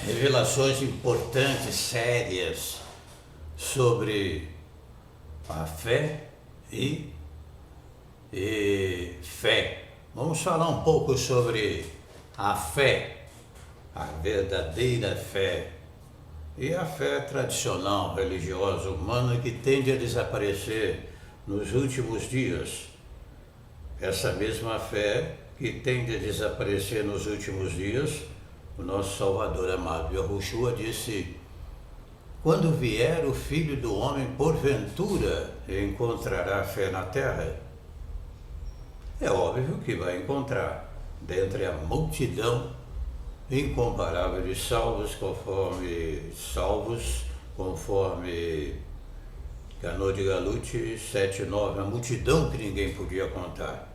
revelações importantes, sérias, sobre a fé e fé. Vamos falar um pouco sobre a fé, a verdadeira fé e a fé tradicional, religiosa, humana, que tende a desaparecer nos últimos dias. Essa mesma fé que tende a desaparecer nos últimos dias, o nosso Salvador amado, Yahushua, disse: quando vier o Filho do Homem, porventura encontrará fé na terra? É óbvio que vai encontrar, dentre a multidão incomparável de conforme Canô de Galute 7:9, a multidão que ninguém podia contar.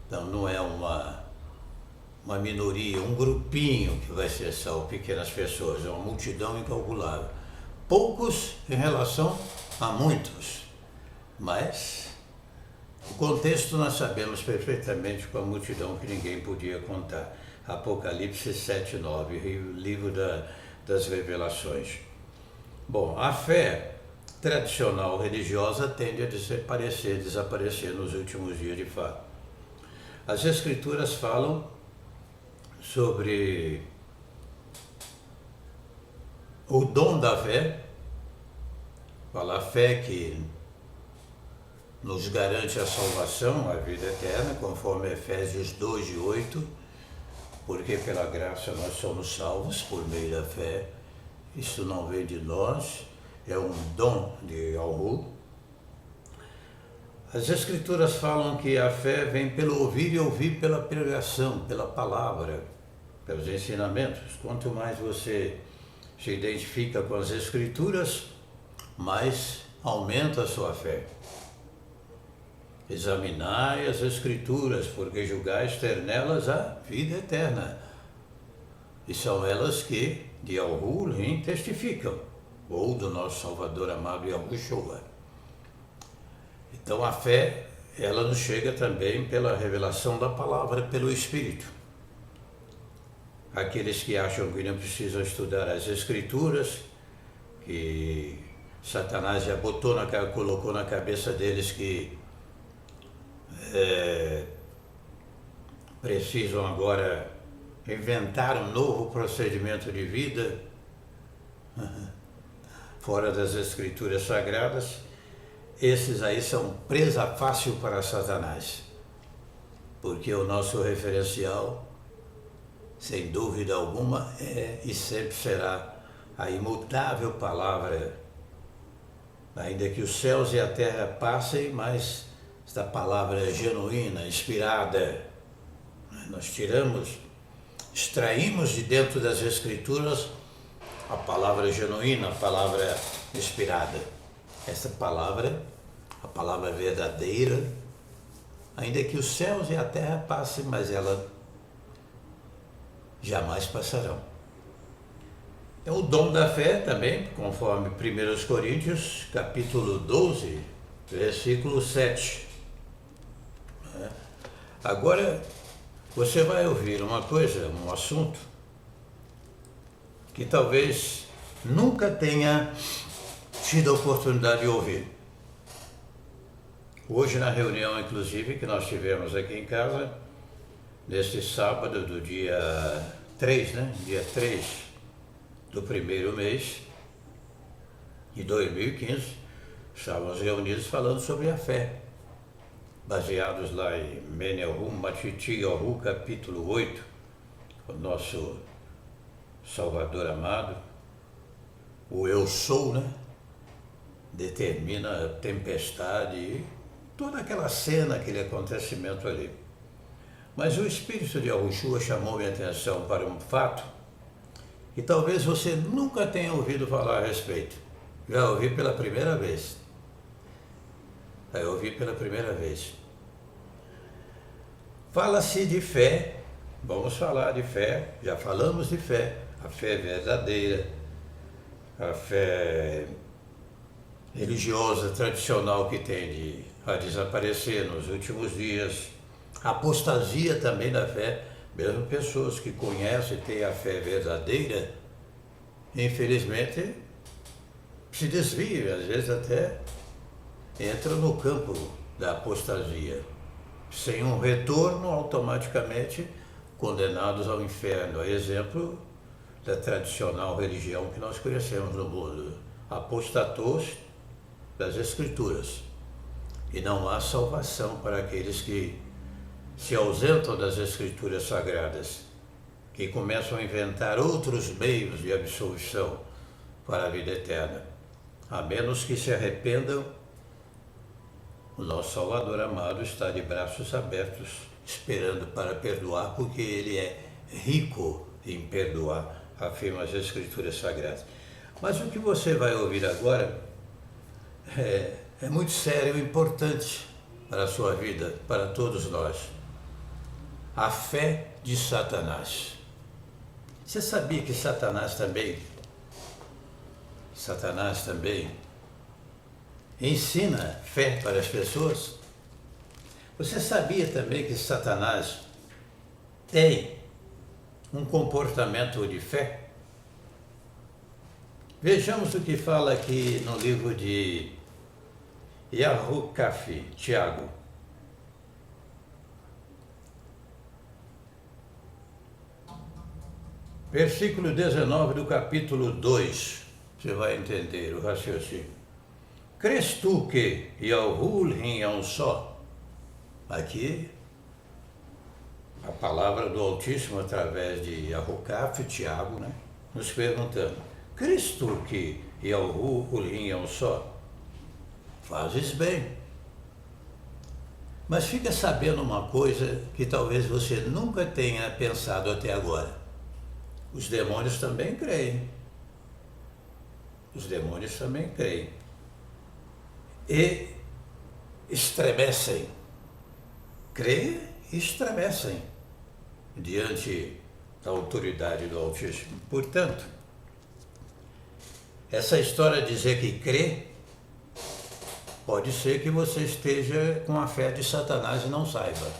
Então não é uma minoria, um grupinho que vai ser salvo, pequenas pessoas, é uma multidão incalculável. Poucos em relação a muitos, mas o contexto nós sabemos perfeitamente, com a multidão que ninguém podia contar. Apocalipse 7:9, livro das revelações. Bom, a fé tradicional religiosa tende a desaparecer nos últimos dias, de fato. As Escrituras falam sobre o dom da fé, fala a fé que nos garante a salvação, a vida eterna, conforme Efésios 2:8, porque pela graça nós somos salvos por meio da fé. Isso não vem de nós, é um dom de Yahu. As Escrituras falam que a fé vem pelo ouvir e ouvir pela pregação, pela palavra, pelos ensinamentos. Quanto mais você se identifica com as Escrituras, mais aumenta a sua fé. Examinai as Escrituras, porque julgais ter nelas a vida eterna. E são elas que de Yahu testificam, ou do nosso Salvador amado Yahushua. Então a fé, ela nos chega também pela revelação da palavra, pelo Espírito. Aqueles que acham que não precisam estudar as Escrituras, que Satanás já colocou na cabeça deles que precisam agora inventar um novo procedimento de vida fora das Escrituras Sagradas. Esses aí são presa fácil para Satanás, porque o nosso referencial, sem dúvida alguma, é e sempre será a imutável palavra. Ainda que os céus e a terra passem, mas esta palavra é genuína, inspirada. Nós extraímos de dentro das Escrituras a palavra genuína, a palavra inspirada. Essa palavra, a palavra verdadeira, ainda que os céus e a terra passem, mas ela jamais passarão. É o dom da fé também, conforme 1 Coríntios, capítulo 12, versículo 7. Agora, você vai ouvir uma coisa, um assunto, que talvez nunca tenha tido a oportunidade de ouvir. Hoje, na reunião, inclusive, que nós tivemos aqui em casa, neste sábado do dia 3, Dia 3 do primeiro mês de 2015, estávamos reunidos falando sobre a fé, baseados lá em Menelhum Matityahu, capítulo 8, o nosso Salvador amado, o Eu Sou, determina a tempestade e toda aquela cena, aquele acontecimento ali. Mas o Espírito de Yahushua chamou minha atenção para um fato que talvez você nunca tenha ouvido falar a respeito. Já ouvi pela primeira vez. Fala-se de fé, vamos falar de fé, já falamos de fé, a fé verdadeira, a fé religiosa tradicional que tende a desaparecer nos últimos dias, a apostasia também da fé, mesmo pessoas que conhecem e têm a fé verdadeira, infelizmente, se desvia, às vezes até entra no campo da apostasia. Sem um retorno, automaticamente condenados ao inferno. A exemplo da tradicional religião que nós conhecemos no mundo. Apostatou das Escrituras. E não há salvação para aqueles que se ausentam das Escrituras Sagradas, que começam a inventar outros meios de absolvição para a vida eterna. A menos que se arrependam, o nosso Salvador amado está de braços abertos, esperando para perdoar, porque Ele é rico em perdoar, afirma as Escrituras Sagradas. Mas o que você vai ouvir agora é muito sério e importante para a sua vida, para todos nós. A fé de Satanás. Você sabia que Satanás também ensina fé para as pessoas? Você sabia também que Satanás tem um comportamento de fé? Vejamos o que fala aqui no livro de Yahukafi, Tiago. Versículo 19 do capítulo 2, você vai entender o raciocínio. Crês tu que Yahuwah é um só? Aqui, a palavra do Altíssimo através de Yahukaf, Tiago, né? Nos perguntando, crês tu que Yahuwah é um só? Fazes bem. Mas fica sabendo uma coisa que talvez você nunca tenha pensado até agora. Os demônios também creem. Os demônios também creem. E estremecem. Creem e estremecem diante da autoridade do Altíssimo. Portanto, essa história de dizer que crê, pode ser que você esteja com a fé de Satanás e não saiba.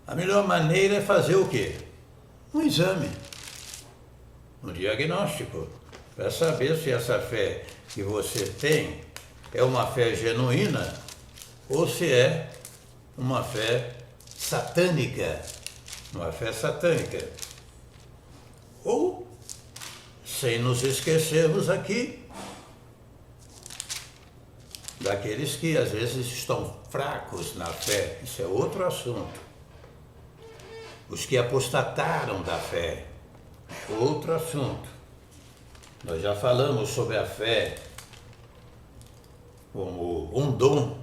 A melhor maneira é fazer o quê? Um exame, um diagnóstico, para saber se essa fé que você tem é uma fé genuína ou se é uma fé satânica, Ou, sem nos esquecermos aqui, daqueles que às vezes estão fracos na fé, isso é outro assunto. Os que apostataram da fé, outro assunto. Nós já falamos sobre a fé como um dom.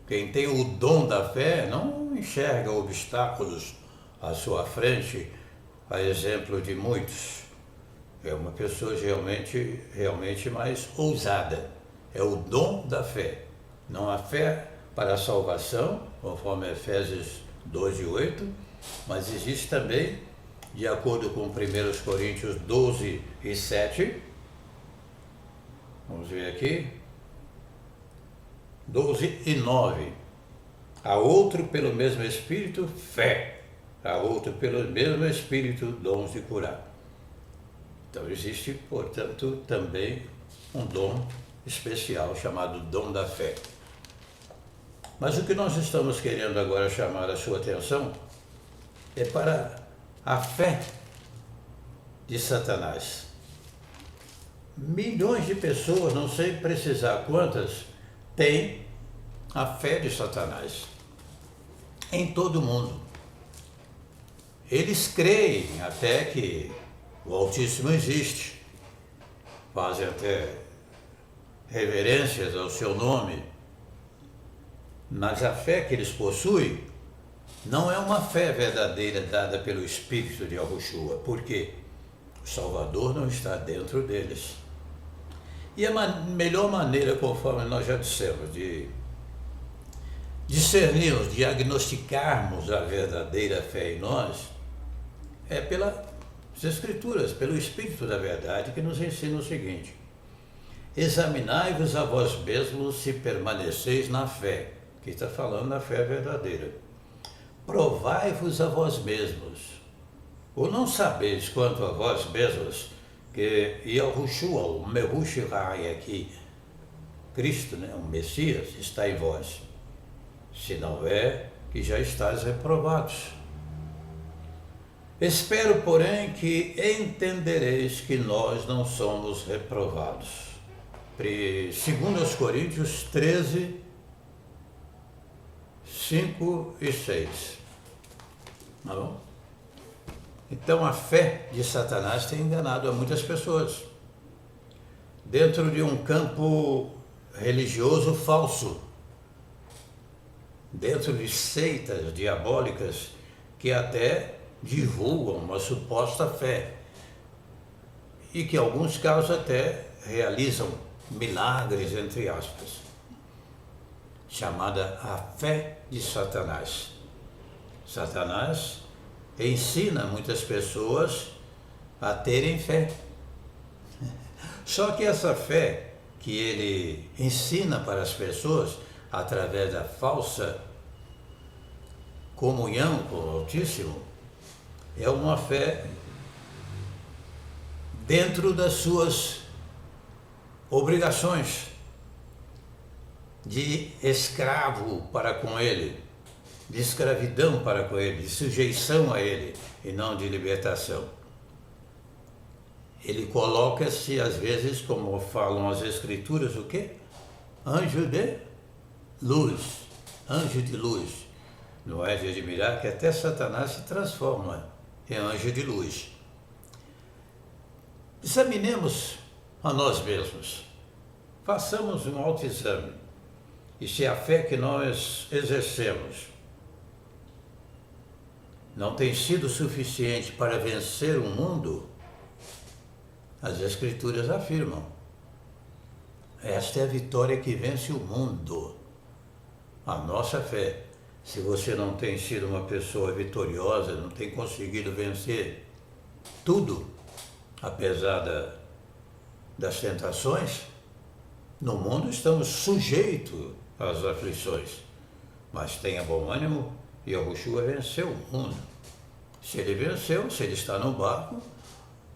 Quem tem o dom da fé não enxerga obstáculos à sua frente, a exemplo de muitos. É uma pessoa realmente mais ousada. É o dom da fé. Não a fé para a salvação, conforme Efésios 2:8, mas existe também, de acordo com 1 Coríntios 12:7, vamos ver aqui, 12:9, a outro pelo mesmo Espírito, fé, a outro pelo mesmo Espírito, dons de curar. Então existe, portanto, também um dom especial chamado dom da fé. Mas o que nós estamos querendo agora chamar a sua atenção é para a fé de Satanás. Milhões de pessoas, não sei precisar quantas, têm a fé de Satanás em todo o mundo. Eles creem até que o Altíssimo existe, fazem até reverências ao seu nome, mas a fé que eles possuem não é uma fé verdadeira dada pelo Espírito de Yahushua, porque o Salvador não está dentro deles. E a melhor maneira, conforme nós já dissemos, de discernirmos, diagnosticarmos a verdadeira fé em nós, é pelas Escrituras, pelo Espírito da verdade, que nos ensina o seguinte: examinai-vos a vós mesmos se permaneceis na fé. Aqui está falando da fé verdadeira. Provai-vos a vós mesmos. Ou não sabeis quanto a vós mesmos, que Yahushua, o Mehushai aqui, Cristo, né, o Messias, está em vós. Se não é, que já estáis reprovados. Espero, porém, que entendereis que nós não somos reprovados. 2 Coríntios 13, 5 e 6. Tá bom? Então a fé de Satanás tem enganado a muitas pessoas. Dentro de um campo religioso falso. Dentro de seitas diabólicas que até divulgam uma suposta fé. E que em alguns casos até realizam milagres, entre aspas. Chamada a fé de Satanás. Satanás ensina muitas pessoas a terem fé. Só que essa fé que ele ensina para as pessoas, através da falsa comunhão com o Altíssimo, é uma fé dentro das suas obrigações de escravo para com ele, de escravidão para com ele, de sujeição a ele e não de libertação. Ele coloca-se às vezes, como falam as escrituras, o quê? Anjo de luz, anjo de luz. Não é de admirar que até Satanás se transforma em anjo de luz. Examinemos a nós mesmos, façamos um autoexame, e se a fé que nós exercemos não tem sido suficiente para vencer o mundo, as Escrituras afirmam, esta é a vitória que vence o mundo, a nossa fé. Se você não tem sido uma pessoa vitoriosa, não tem conseguido vencer tudo, apesar das tentações, no mundo estamos sujeitos às aflições. Mas tenha bom ânimo, Yahushua venceu o mundo. Se ele venceu, se ele está no barco,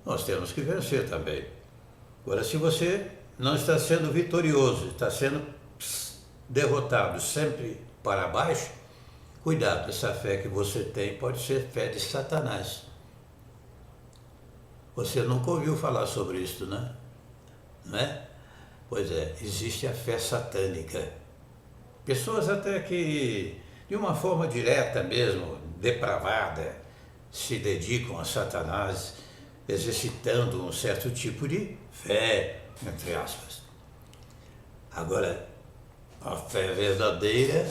nós temos que vencer também. Agora, se você não está sendo vitorioso, está sendo derrotado sempre para baixo, cuidado, essa fé que você tem pode ser fé de Satanás. Você nunca ouviu falar sobre isso, né? Não é? Pois é, existe a fé satânica. Pessoas até que, de uma forma direta mesmo, depravada, se dedicam a Satanás, exercitando um certo tipo de fé, entre aspas. Agora, a fé verdadeira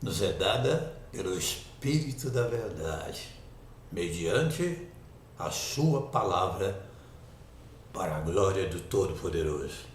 nos é dada pelo Espírito da Verdade, mediante a sua palavra, para a glória do Todo-Poderoso.